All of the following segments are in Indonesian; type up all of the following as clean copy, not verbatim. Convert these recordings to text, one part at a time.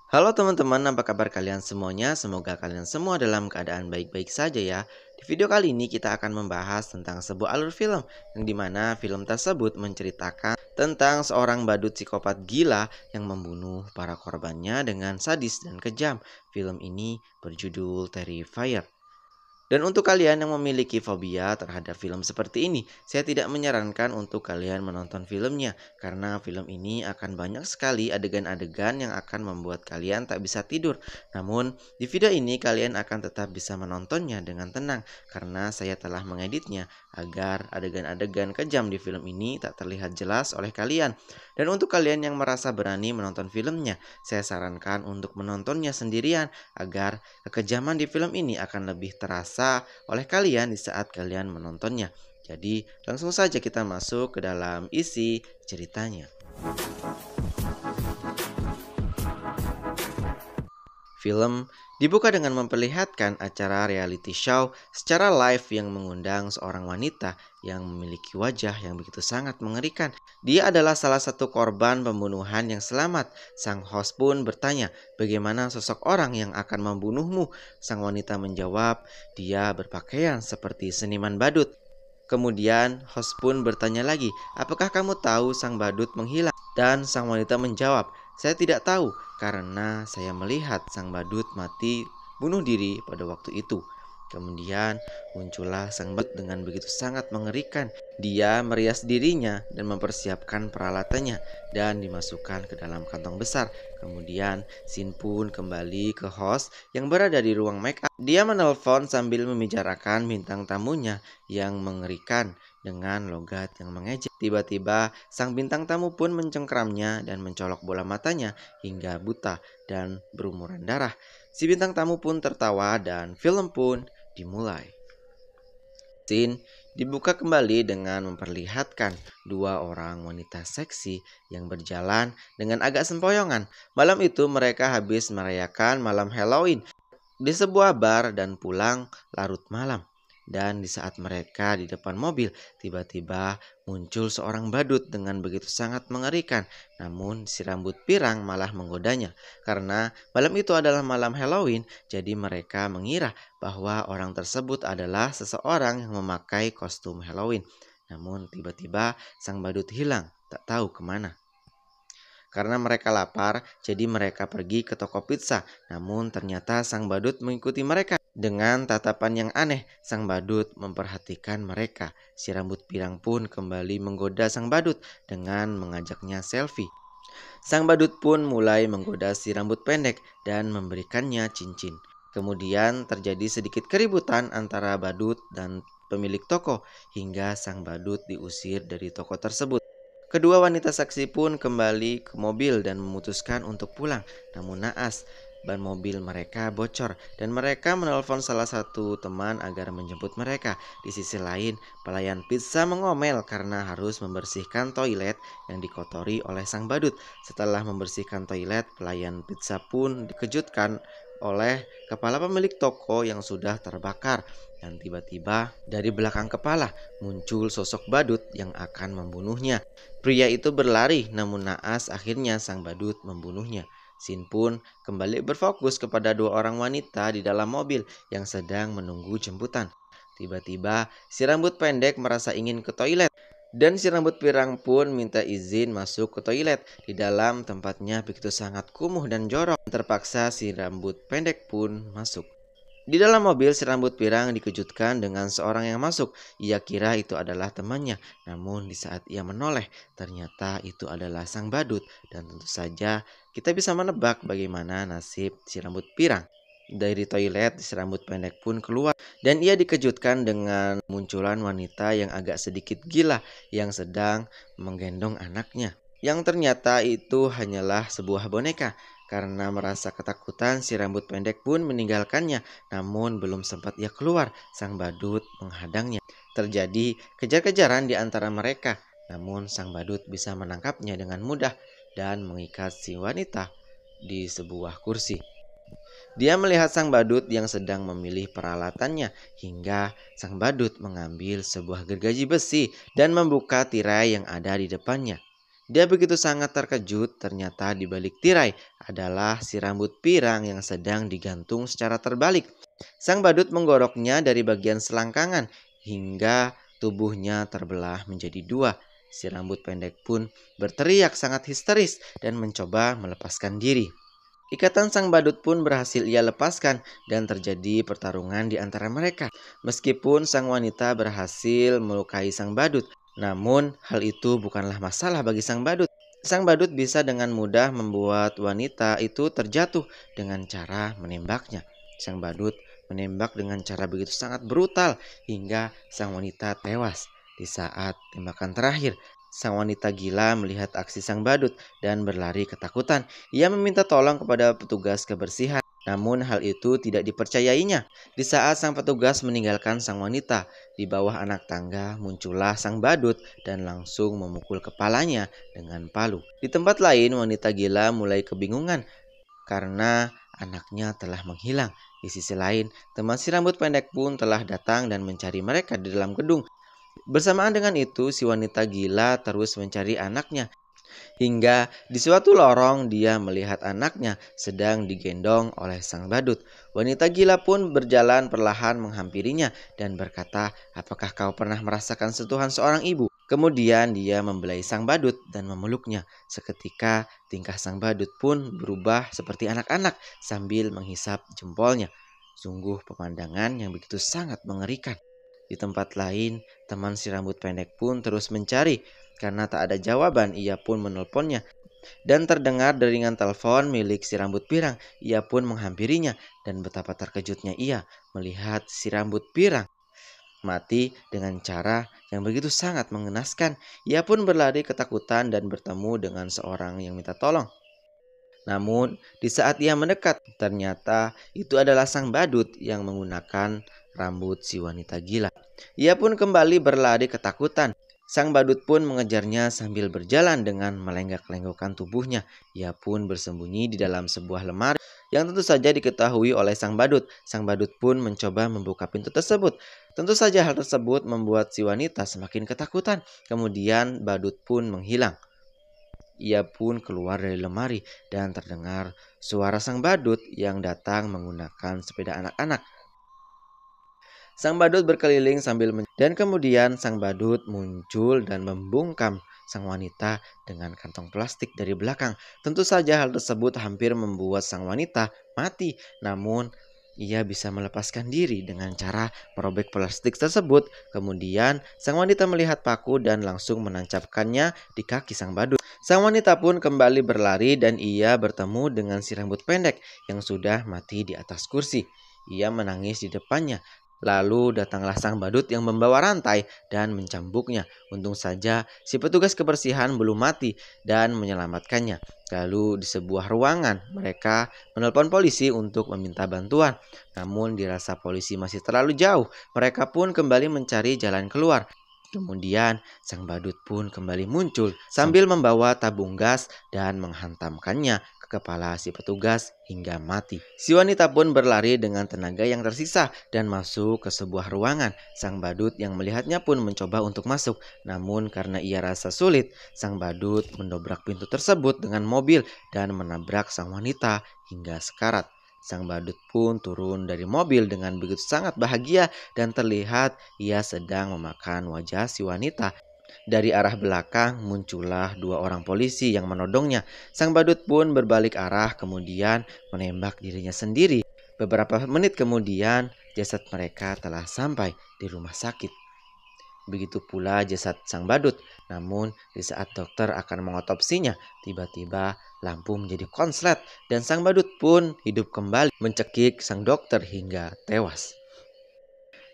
Halo teman-teman, apa kabar kalian semuanya? Semoga kalian semua dalam keadaan baik-baik saja ya. Di video kali ini kita akan membahas tentang sebuah alur film yang dimana film tersebut menceritakan tentang seorang badut psikopat gila yang membunuh para korbannya dengan sadis dan kejam. Film ini berjudul Terrifier. Dan untuk kalian yang memiliki fobia terhadap film seperti ini, saya tidak menyarankan untuk kalian menonton filmnya karena film ini akan banyak sekali adegan-adegan yang akan membuat kalian tak bisa tidur. Namun, di video ini kalian akan tetap bisa menontonnya dengan tenang karena saya telah mengeditnya agar adegan-adegan kejam di film ini tak terlihat jelas oleh kalian. Dan untuk kalian yang merasa berani menonton filmnya, saya sarankan untuk menontonnya sendirian agar kekejaman di film ini akan lebih terasa oleh kalian di saat kalian menontonnya. Jadi, langsung saja kita masuk ke dalam isi ceritanya. Film dibuka dengan memperlihatkan acara reality show secara live yang mengundang seorang wanita yang memiliki wajah yang begitu sangat mengerikan. Dia adalah salah satu korban pembunuhan yang selamat. Sang host pun bertanya, "Bagaimana sosok orang yang akan membunuhmu?" Sang wanita menjawab, "Dia berpakaian seperti seniman badut." Kemudian host pun bertanya lagi, "Apakah kamu tahu sang badut menghilang?" Dan sang wanita menjawab, "Saya tidak tahu karena saya melihat sang badut mati bunuh diri pada waktu itu." Kemudian muncullah sang badut dengan begitu sangat mengerikan. Dia merias dirinya dan mempersiapkan peralatannya dan dimasukkan ke dalam kantong besar. Kemudian scene pun kembali ke host yang berada di ruang make up. Dia menelpon sambil membicarakan bintang tamunya yang mengerikan dengan logat yang mengejek. Tiba-tiba sang bintang tamu pun mencengkramnya dan mencolok bola matanya hingga buta dan berumuran darah. Si bintang tamu pun tertawa dan film pun dimulai. Scene dibuka kembali dengan memperlihatkan dua orang wanita seksi yang berjalan dengan agak sempoyongan. Malam itu mereka habis merayakan malam Halloween di sebuah bar dan pulang larut malam. Dan di saat mereka di depan mobil, tiba-tiba muncul seorang badut dengan begitu sangat mengerikan. Namun si rambut pirang malah menggodanya. Karena malam itu adalah malam Halloween, jadi mereka mengira bahwa orang tersebut adalah seseorang yang memakai kostum Halloween. Namun tiba-tiba sang badut hilang, tak tahu kemana. Karena mereka lapar, jadi mereka pergi ke toko pizza. Namun ternyata sang badut mengikuti mereka. Dengan tatapan yang aneh, sang badut memperhatikan mereka. Si rambut pirang pun kembali menggoda sang badut dengan mengajaknya selfie. Sang badut pun mulai menggoda si rambut pendek dan memberikannya cincin. Kemudian terjadi sedikit keributan antara badut dan pemilik toko hingga sang badut diusir dari toko tersebut. Kedua wanita saksi pun kembali ke mobil dan memutuskan untuk pulang. Namun naas, ban mobil mereka bocor dan mereka menelpon salah satu teman agar menjemput mereka. Di sisi lain, pelayan pizza mengomel karena harus membersihkan toilet yang dikotori oleh sang badut. Setelah membersihkan toilet, pelayan pizza pun dikejutkan oleh kepala pemilik toko yang sudah terbakar. Dan tiba-tiba dari belakang kepala muncul sosok badut yang akan membunuhnya. Pria itu berlari, namun naas akhirnya sang badut membunuhnya. Sin pun kembali berfokus kepada dua orang wanita di dalam mobil yang sedang menunggu jemputan. Tiba-tiba si rambut pendek merasa ingin ke toilet. Dan si rambut pirang pun minta izin masuk ke toilet. Di dalam tempatnya begitu sangat kumuh dan jorok. Terpaksa si rambut pendek pun masuk. Di dalam mobil, si rambut pirang dikejutkan dengan seorang yang masuk. Ia kira itu adalah temannya, namun di saat ia menoleh, ternyata itu adalah sang badut. Dan tentu saja kita bisa menebak bagaimana nasib si rambut pirang. Dari toilet, si rambut pendek pun keluar dan ia dikejutkan dengan munculan wanita yang agak sedikit gila yang sedang menggendong anaknya. Yang ternyata itu hanyalah sebuah boneka. Karena merasa ketakutan, si rambut pendek pun meninggalkannya. Namun belum sempat ia keluar, sang badut menghadangnya. Terjadi kejar-kejaran di antara mereka. Namun sang badut bisa menangkapnya dengan mudah dan mengikat si wanita di sebuah kursi. Dia melihat sang badut yang sedang memilih peralatannya hingga sang badut mengambil sebuah gergaji besi dan membuka tirai yang ada di depannya. Dia begitu sangat terkejut, ternyata di balik tirai adalah si rambut pirang yang sedang digantung secara terbalik. Sang badut menggoroknya dari bagian selangkangan hingga tubuhnya terbelah menjadi dua. Si rambut pendek pun berteriak sangat histeris dan mencoba melepaskan diri. Ikatan sang badut pun berhasil ia lepaskan dan terjadi pertarungan di antara mereka. Meskipun sang wanita berhasil melukai sang badut, namun hal itu bukanlah masalah bagi sang badut. Sang badut bisa dengan mudah membuat wanita itu terjatuh dengan cara menembaknya. Sang badut menembak dengan cara begitu sangat brutal hingga sang wanita tewas. Di saat tembakan terakhir, sang wanita gila melihat aksi sang badut dan berlari ketakutan. Ia meminta tolong kepada petugas kebersihan, namun hal itu tidak dipercayainya. Di saat sang petugas meninggalkan sang wanita, di bawah anak tangga muncullah sang badut dan langsung memukul kepalanya dengan palu. Di tempat lain, wanita gila mulai kebingungan karena anaknya telah menghilang. Di sisi lain, teman si rambut pendek pun telah datang dan mencari mereka di dalam gedung. Bersamaan dengan itu, si wanita gila terus mencari anaknya. Hingga di suatu lorong dia melihat anaknya sedang digendong oleh sang badut. Wanita gila pun berjalan perlahan menghampirinya dan berkata, "Apakah kau pernah merasakan sentuhan seorang ibu?" Kemudian dia membelai sang badut dan memeluknya. Seketika tingkah sang badut pun berubah seperti anak-anak sambil menghisap jempolnya. Sungguh pemandangan yang begitu sangat mengerikan. Di tempat lain, teman si rambut pendek pun terus mencari. Karena tak ada jawaban, ia pun menelponnya. Dan terdengar deringan telepon milik si rambut pirang. Ia pun menghampirinya. Dan betapa terkejutnya ia melihat si rambut pirang mati dengan cara yang begitu sangat mengenaskan. Ia pun berlari ketakutan dan bertemu dengan seorang yang minta tolong. Namun, di saat ia mendekat, ternyata itu adalah sang badut yang menggunakan rambut si wanita gila. Ia pun kembali berlari ketakutan. Sang badut pun mengejarnya sambil berjalan dengan melenggak-lenggokkan tubuhnya. Ia pun bersembunyi di dalam sebuah lemari yang tentu saja diketahui oleh sang badut. Sang badut pun mencoba membuka pintu tersebut. Tentu saja hal tersebut membuat si wanita semakin ketakutan. Kemudian badut pun menghilang. Ia pun keluar dari lemari dan terdengar suara sang badut yang datang menggunakan sepeda anak-anak. Sang badut berkeliling sambil dan kemudian sang badut muncul dan membungkam sang wanita dengan kantong plastik dari belakang. Tentu saja hal tersebut hampir membuat sang wanita mati, namun ia bisa melepaskan diri dengan cara merobek plastik tersebut. Kemudian sang wanita melihat paku dan langsung menancapkannya di kaki sang badut. Sang wanita pun kembali berlari dan ia bertemu dengan si rambut pendek yang sudah mati di atas kursi. Ia menangis di depannya. Lalu datanglah sang badut yang membawa rantai dan mencambuknya. Untung saja si petugas kebersihan belum mati dan menyelamatkannya. Lalu di sebuah ruangan mereka menelpon polisi untuk meminta bantuan. Namun dirasa polisi masih terlalu jauh. Mereka pun kembali mencari jalan keluar. Kemudian sang badut pun kembali muncul sambil membawa tabung gas dan menghantamkannya ke kepala si petugas hingga mati. Si wanita pun berlari dengan tenaga yang tersisa dan masuk ke sebuah ruangan. Sang badut yang melihatnya pun mencoba untuk masuk. Namun karena ia rasa sulit, sang badut mendobrak pintu tersebut dengan mobil dan menabrak sang wanita hingga sekarat. Sang badut pun turun dari mobil dengan begitu sangat bahagia dan terlihat ia sedang memakan wajah si wanita. Dari arah belakang muncullah dua orang polisi yang menodongnya. Sang badut pun berbalik arah kemudian menembak dirinya sendiri. Beberapa menit kemudian jasad mereka telah sampai di rumah sakit. Begitu pula jasad sang badut. Namun di saat dokter akan mengotopsinya, tiba-tiba lampu menjadi konslet dan sang badut pun hidup kembali mencekik sang dokter hingga tewas.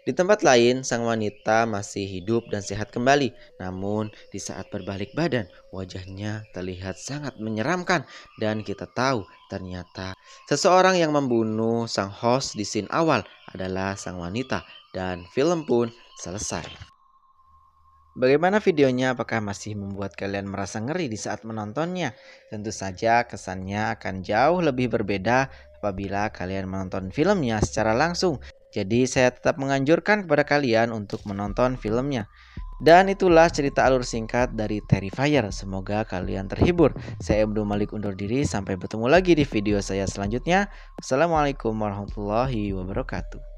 Di tempat lain, sang wanita masih hidup dan sehat kembali. Namun, di saat berbalik badan, wajahnya terlihat sangat menyeramkan. Dan kita tahu ternyata seseorang yang membunuh sang host di scene awal adalah sang wanita. Dan film pun selesai. Bagaimana videonya? Apakah masih membuat kalian merasa ngeri di saat menontonnya? Tentu saja kesannya akan jauh lebih berbeda apabila kalian menonton filmnya secara langsung. Jadi saya tetap menganjurkan kepada kalian untuk menonton filmnya. Dan itulah cerita alur singkat dari Terrifier. Semoga kalian terhibur. Saya Abdul Malik undur diri. Sampai bertemu lagi di video saya selanjutnya. Assalamualaikum warahmatullahi wabarakatuh.